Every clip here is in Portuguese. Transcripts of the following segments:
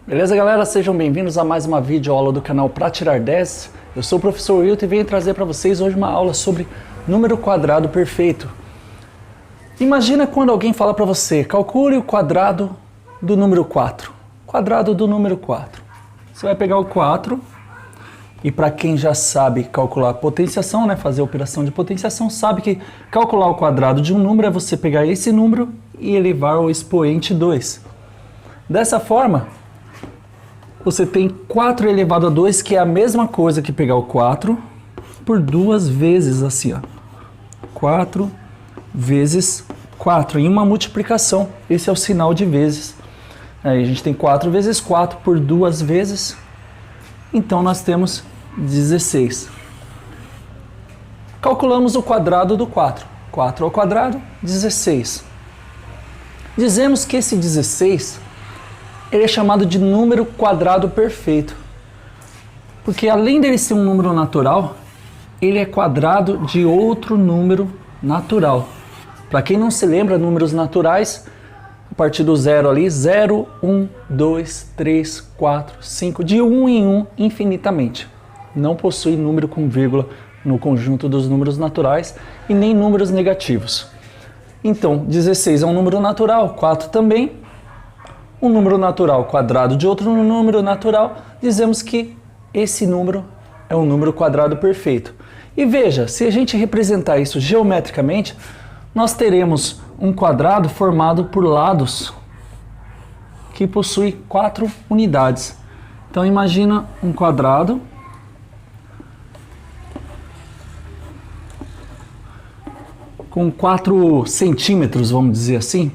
Beleza, galera? Sejam bem-vindos a mais uma videoaula do canal Pra Tirar 10. Eu sou o professor Wilton e venho trazer para vocês hoje uma aula sobre número quadrado perfeito. Imagina quando alguém fala para você, calcule o quadrado do número 4. Quadrado do número 4. Você vai pegar o 4 e, para quem já sabe calcular potenciação, né, fazer a operação de potenciação, sabe que calcular o quadrado de um número é você pegar esse número e elevar ao expoente 2. Dessa forma, você tem 4 elevado a 2, que é a mesma coisa que pegar o 4 por 2 vezes, assim, ó. 4 vezes 4, em uma multiplicação. Esse é o sinal de vezes. Aí a gente tem 4 vezes 4 por 2 vezes. Então nós temos 16. Calculamos o quadrado do 4. 4 ao quadrado, 16. Dizemos que esse 16... ele é chamado de número quadrado perfeito, porque além dele ser um número natural, ele é quadrado de outro número natural. Para quem não se lembra, números naturais, a partir do zero ali, 0, 1, 2, 3, 4, 5, de 1 em 1 infinitamente. Não possui número com vírgula no conjunto dos números naturais e nem números negativos. Então, 16 é um número natural, 4 também. Um número natural quadrado de outro número natural, dizemos que esse número é um número quadrado perfeito. E veja, se a gente representar isso geometricamente, nós teremos um quadrado formado por lados que possui 4 unidades. Então imagina um quadrado com 4 centímetros, vamos dizer assim.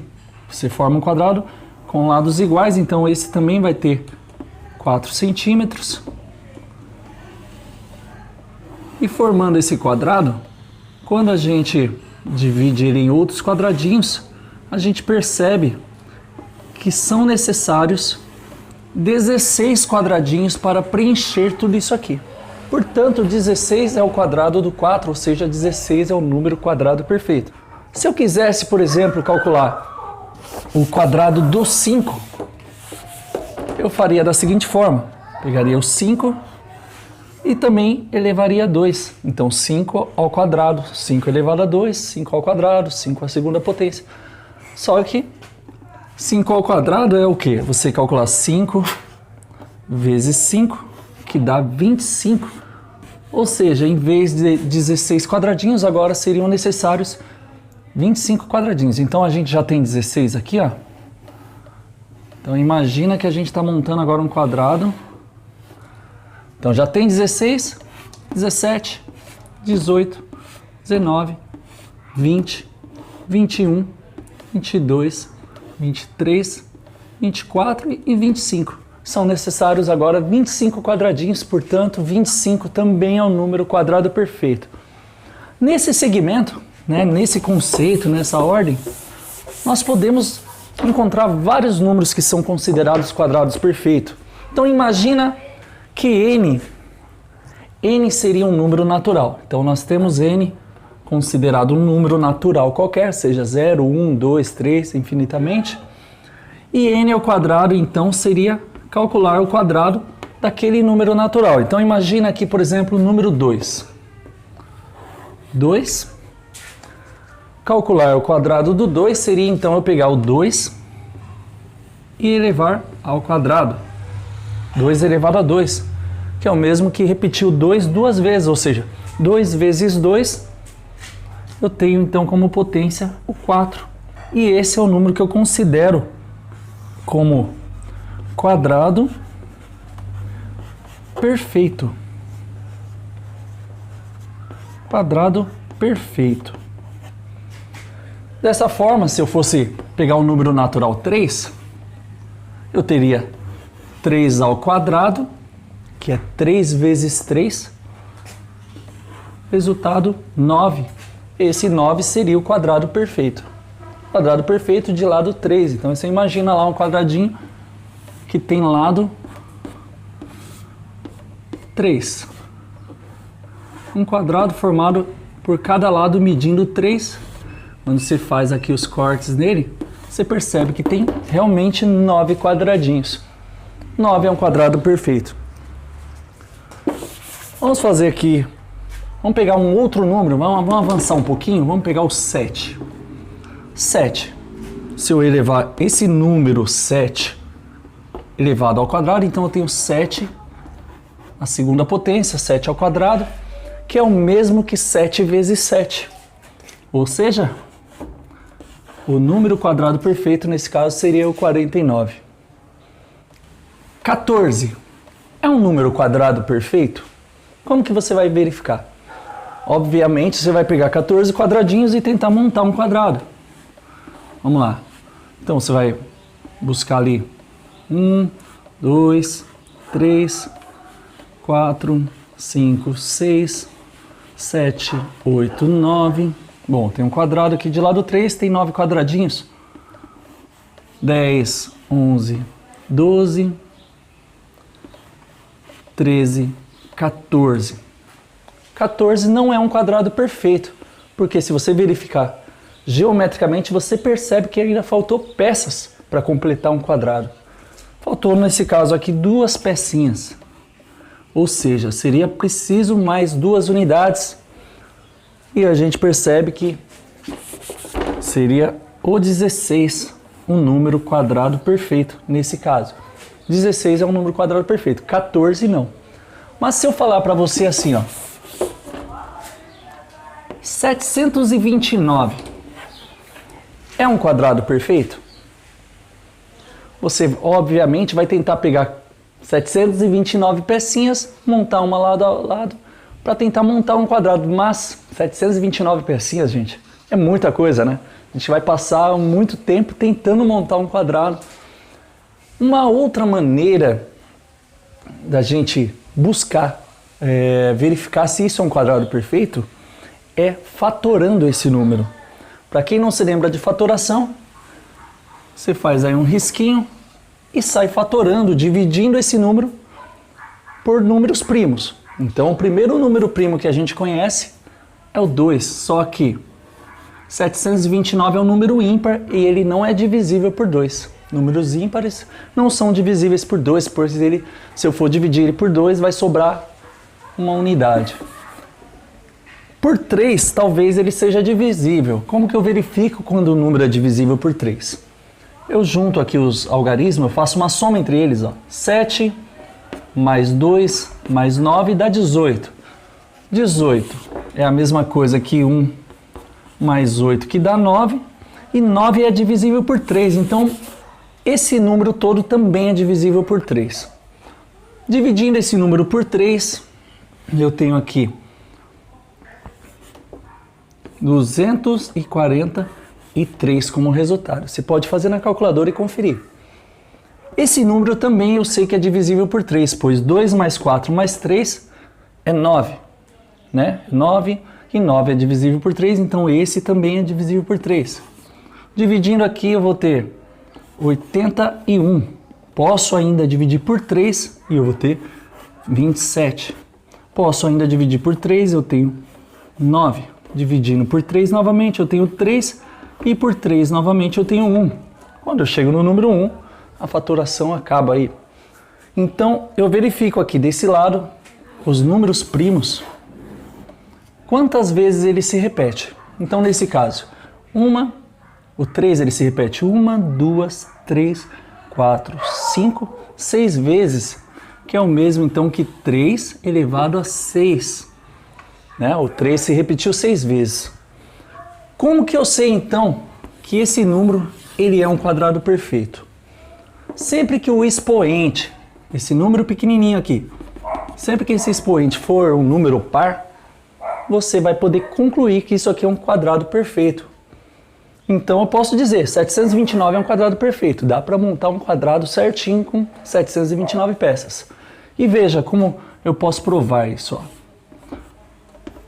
Você forma um quadrado com lados iguais, então esse também vai ter 4 centímetros. E formando esse quadrado, quando a gente divide ele em outros quadradinhos, a gente percebe que são necessários 16 quadradinhos para preencher tudo isso aqui. Portanto, 16 é o quadrado do 4, ou seja, 16 é o número quadrado perfeito. Se eu quisesse, por exemplo, calcular o quadrado do 5, eu faria da seguinte forma: pegaria o 5 e também elevaria a 2. Então 5 ao quadrado, 5 elevado a 2, 5 ao quadrado, 5 à segunda potência. Só que 5 ao quadrado é o quê? Você calcular 5 vezes 5, que dá 25. Ou seja, em vez de 16 quadradinhos, agora seriam necessários 25 quadradinhos. Então a gente já tem 16 aqui, ó. Então imagina que a gente está montando agora um quadrado. Então já tem 16, 17, 18, 19, 20, 21, 22, 23, 24 e 25. São necessários agora 25 quadradinhos, portanto 25 também é um número quadrado perfeito. Nesse segmento, nesse conceito, nessa ordem, nós podemos encontrar vários números que são considerados quadrados perfeitos. Então imagina que n seria um número natural. Então nós temos n considerado um número natural qualquer, seja 0, 1, 2, 3, infinitamente. E n ao quadrado, então, seria calcular o quadrado daquele número natural. Então imagina aqui, por exemplo, o número 2. 2. Calcular o quadrado do 2 seria, então, eu pegar o 2 e elevar ao quadrado. 2 elevado a 2, que é o mesmo que repetir o 2 duas vezes, ou seja, 2 vezes 2, eu tenho, então, como potência o 4. E esse é o número que eu considero como quadrado perfeito. Quadrado perfeito. Dessa forma, se eu fosse pegar o número natural 3, eu teria 3 ao quadrado, que é 3 vezes 3, resultado 9. Esse 9 seria o quadrado perfeito. Quadrado perfeito de lado 3. Então você imagina lá um quadradinho que tem lado 3. Um quadrado formado por cada lado medindo 3. Quando você faz aqui os cortes nele, você percebe que tem realmente 9 quadradinhos. 9 é um quadrado perfeito. Vamos fazer aqui, vamos pegar um outro número, vamos avançar um pouquinho, vamos pegar o 7. 7. Se eu elevar esse número 7 elevado ao quadrado, então eu tenho 7, a segunda potência, 7 ao quadrado, que é o mesmo que 7 vezes 7. Ou seja, o número quadrado perfeito nesse caso seria o 49. 14 é um número quadrado perfeito? Como que você vai verificar? Obviamente você vai pegar 14 quadradinhos e tentar montar um quadrado. Vamos lá. Então você vai buscar ali 1, 2, 3, 4, 5, 6, 7, 8, 9. Bom, tem um quadrado aqui de lado 3, tem 9 quadradinhos. 10, 11, 12, 13, 14. 14 não é um quadrado perfeito, porque se você verificar geometricamente, você percebe que ainda faltou peças para completar um quadrado. Faltou, nesse caso aqui, 2 pecinhas. Ou seja, seria preciso mais 2 unidades. E a gente percebe que seria o 16 um número quadrado perfeito nesse caso. 16 é um número quadrado perfeito, 14 não. Mas se eu falar para você assim, ó, 729 é um quadrado perfeito? Você obviamente vai tentar pegar 729 pecinhas, montar uma lado a lado, para tentar montar um quadrado, mas 729 pecinhas, gente, é muita coisa, né? A gente vai passar muito tempo tentando montar um quadrado. Uma outra maneira da gente buscar verificar se isso é um quadrado perfeito é fatorando esse número. Para quem não se lembra de fatoração, você faz aí um risquinho e sai fatorando, dividindo esse número por números primos. Então, o primeiro número primo que a gente conhece é o 2, só que 729 é um número ímpar e ele não é divisível por 2. Números ímpares não são divisíveis por 2, pois se eu for dividir ele por 2, vai sobrar uma unidade. Por 3, talvez ele seja divisível. Como que eu verifico quando o número é divisível por 3? Eu junto aqui os algarismos, eu faço uma soma entre eles. Ó. 7 mais 2 mais 9 dá 18. 18 é a mesma coisa que 1 mais 8, que dá 9. E 9 é divisível por 3. Então, esse número todo também é divisível por 3. Dividindo esse número por 3, eu tenho aqui 243 como resultado. Você pode fazer na calculadora e conferir. Esse número também eu sei que é divisível por 3, pois 2 mais 4 mais 3 é 9. Né? 9 e 9 é divisível por 3, então esse também é divisível por 3. Dividindo aqui eu vou ter 81. Posso ainda dividir por 3 e eu vou ter 27. Posso ainda dividir por 3, eu tenho 9. Dividindo por 3 novamente, eu tenho 3. E por 3 novamente, eu tenho 1. Quando eu chego no número 1, a fatoração acaba aí. Então, eu verifico aqui desse lado os números primos. Quantas vezes ele se repete? Então, nesse caso, o 3 ele se repete 1, 2, 3, 4, 5, 6 vezes, que é o mesmo então que 3 elevado a 6. Né? O 3 se repetiu 6 vezes. Como que eu sei então que esse número ele é um quadrado perfeito? Sempre que o expoente, esse número pequenininho aqui, sempre que esse expoente for um número par, você vai poder concluir que isso aqui é um quadrado perfeito. Então eu posso dizer, 729 é um quadrado perfeito. Dá para montar um quadrado certinho com 729 peças. E veja como eu posso provar isso. Ó.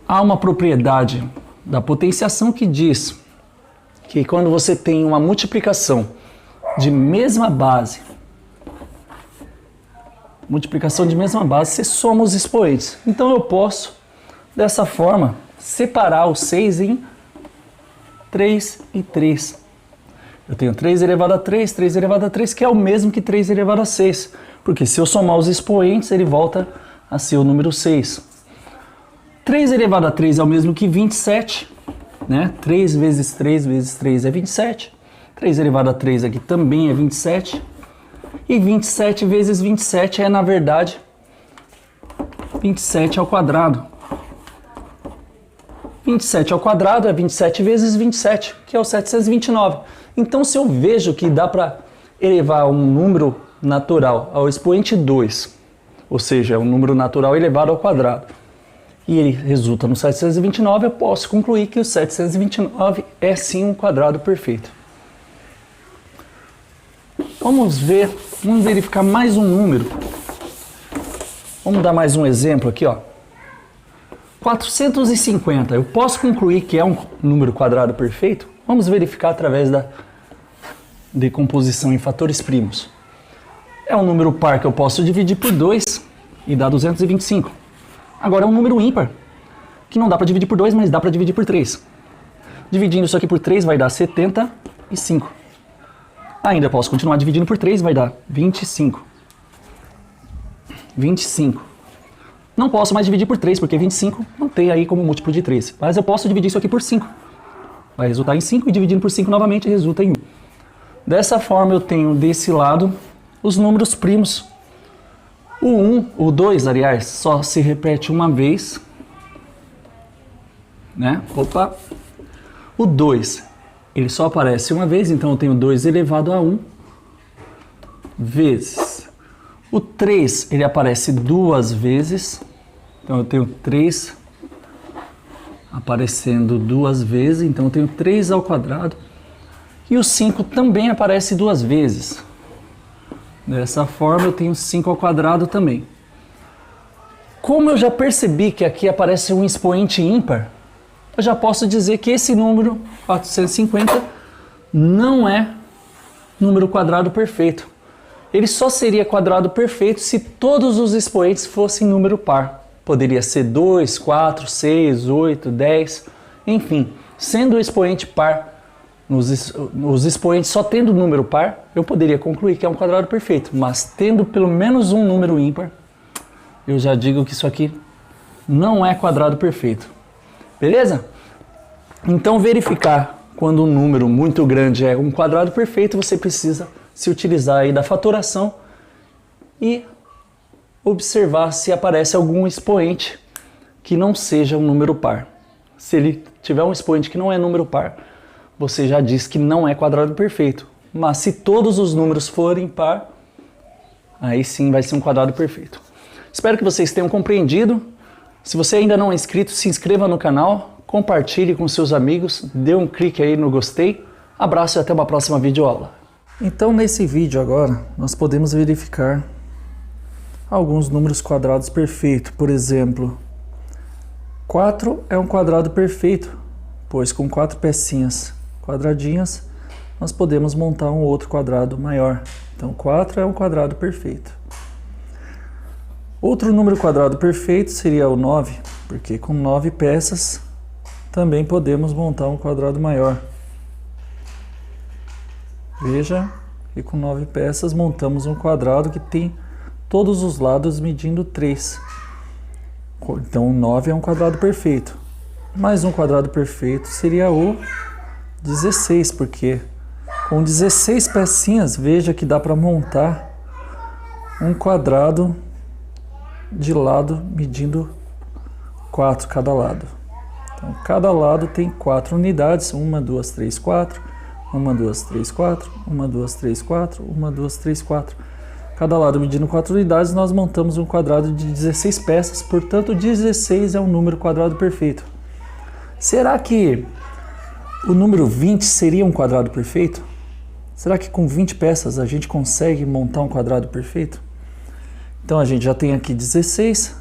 Há uma propriedade da potenciação que diz que quando você tem uma multiplicação de mesma base, você soma os expoentes. Então eu posso, dessa forma, separar os 6 em 3 e 3. Eu tenho 3 elevado a 3, 3 elevado a 3, que é o mesmo que 3 elevado a 6. Porque se eu somar os expoentes, ele volta a ser o número 6. 3 elevado a 3 é o mesmo que 27, né? 3 vezes 3 vezes 3 é 27. 3 elevado a 3 aqui também é 27. E 27 vezes 27 é, na verdade, 27 ao quadrado. 27 ao quadrado é 27 vezes 27, que é o 729. Então, se eu vejo que dá para elevar um número natural ao expoente 2, ou seja, é um número natural elevado ao quadrado, e ele resulta no 729, eu posso concluir que o 729 é sim um quadrado perfeito. Vamos verificar mais um número. Vamos dar mais um exemplo aqui, ó. 450, eu posso concluir que é um número quadrado perfeito? Vamos verificar através da decomposição em fatores primos. É um número par que eu posso dividir por 2 e dá 225. Agora é um número ímpar, que não dá para dividir por 2, mas dá para dividir por 3. Dividindo isso aqui por 3 vai dar 75. Ainda posso continuar dividindo por 3, vai dar 25. 25. Não posso mais dividir por 3, porque 25 não tem aí como múltiplo de 3. Mas eu posso dividir isso aqui por 5. Vai resultar em 5, e dividindo por 5 novamente resulta em 1. Dessa forma eu tenho desse lado os números primos. O 1, o 2, aliás, só se repete uma vez, né? Opa! O 2, ele só aparece uma vez, então eu tenho 2 elevado a 1 vezes. O 3, ele aparece 2 vezes, então eu tenho 3 aparecendo 2 vezes, então eu tenho 3 ao quadrado. E o 5 também aparece 2 vezes. Dessa forma eu tenho 5 ao quadrado também. Como eu já percebi que aqui aparece um expoente ímpar, eu já posso dizer que esse número, 450, não é número quadrado perfeito. Ele só seria quadrado perfeito se todos os expoentes fossem número par. Poderia ser 2, 4, 6, 8, 10, enfim. Sendo o expoente par, os expoentes só tendo número par, eu poderia concluir que é um quadrado perfeito. Mas tendo pelo menos um número ímpar, eu já digo que isso aqui não é quadrado perfeito. Beleza? Então, verificar quando um número muito grande é um quadrado perfeito, você precisa se utilizar aí da fatoração e observar se aparece algum expoente que não seja um número par. Se ele tiver um expoente que não é número par, você já diz que não é quadrado perfeito. Mas se todos os números forem par, aí sim vai ser um quadrado perfeito. Espero que vocês tenham compreendido. Se você ainda não é inscrito, se inscreva no canal, compartilhe com seus amigos, dê um clique aí no gostei. Abraço e até uma próxima videoaula. Então, nesse vídeo agora, nós podemos verificar alguns números quadrados perfeitos. Por exemplo, 4 é um quadrado perfeito, pois com 4 pecinhas quadradinhas, nós podemos montar um outro quadrado maior. Então, 4 é um quadrado perfeito. Outro número quadrado perfeito seria o 9, porque com 9 peças também podemos montar um quadrado maior. Veja que com 9 peças montamos um quadrado que tem todos os lados medindo 3. Então, 9 é um quadrado perfeito. Mais um quadrado perfeito seria o 16, porque com 16 pecinhas, veja que dá para montar um quadrado de lado medindo 4 cada lado. Então, cada lado tem 4 unidades, 1, 2, 3, 4, 1, 2, 3, 4, 1, 2, 3, 4, 1, 2, 3, 4. Cada lado medindo 4 unidades, nós montamos um quadrado de 16 peças, portanto 16 é um número quadrado perfeito. Será que o número 20 seria um quadrado perfeito? Será que com 20 peças a gente consegue montar um quadrado perfeito? Então a gente já tem aqui 16,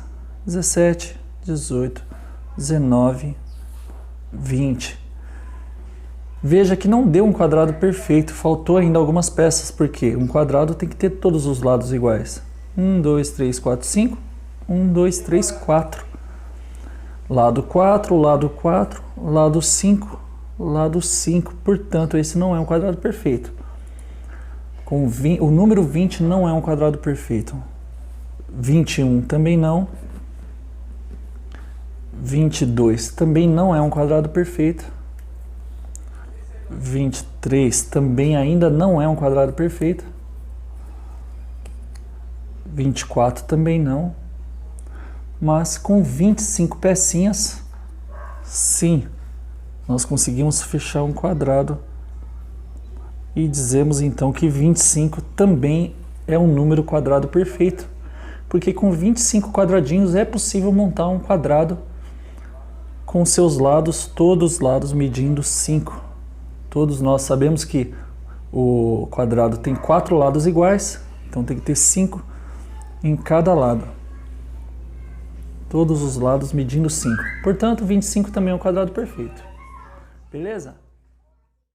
17, 18, 19, 20. Veja que não deu um quadrado perfeito, faltou ainda algumas peças, porque um quadrado tem que ter todos os lados iguais. 1, 2, 3, 4, 5. 1, 2, 3, 4. Lado 4, lado 4, lado 5, lado 5. Portanto, esse não é um quadrado perfeito. O número 20 não é um quadrado perfeito. 21 também não. 22 também não é um quadrado perfeito. 23 também ainda não é um quadrado perfeito. 24 também não. Mas com 25 pecinhas, sim, nós conseguimos fechar um quadrado. E dizemos então que 25 também é um número quadrado perfeito. Porque com 25 quadradinhos é possível montar um quadrado com seus lados, todos os lados medindo 5. Todos nós sabemos que o quadrado tem 4 lados iguais, então tem que ter 5 em cada lado. Todos os lados medindo 5. Portanto, 25 também é um quadrado perfeito. Beleza?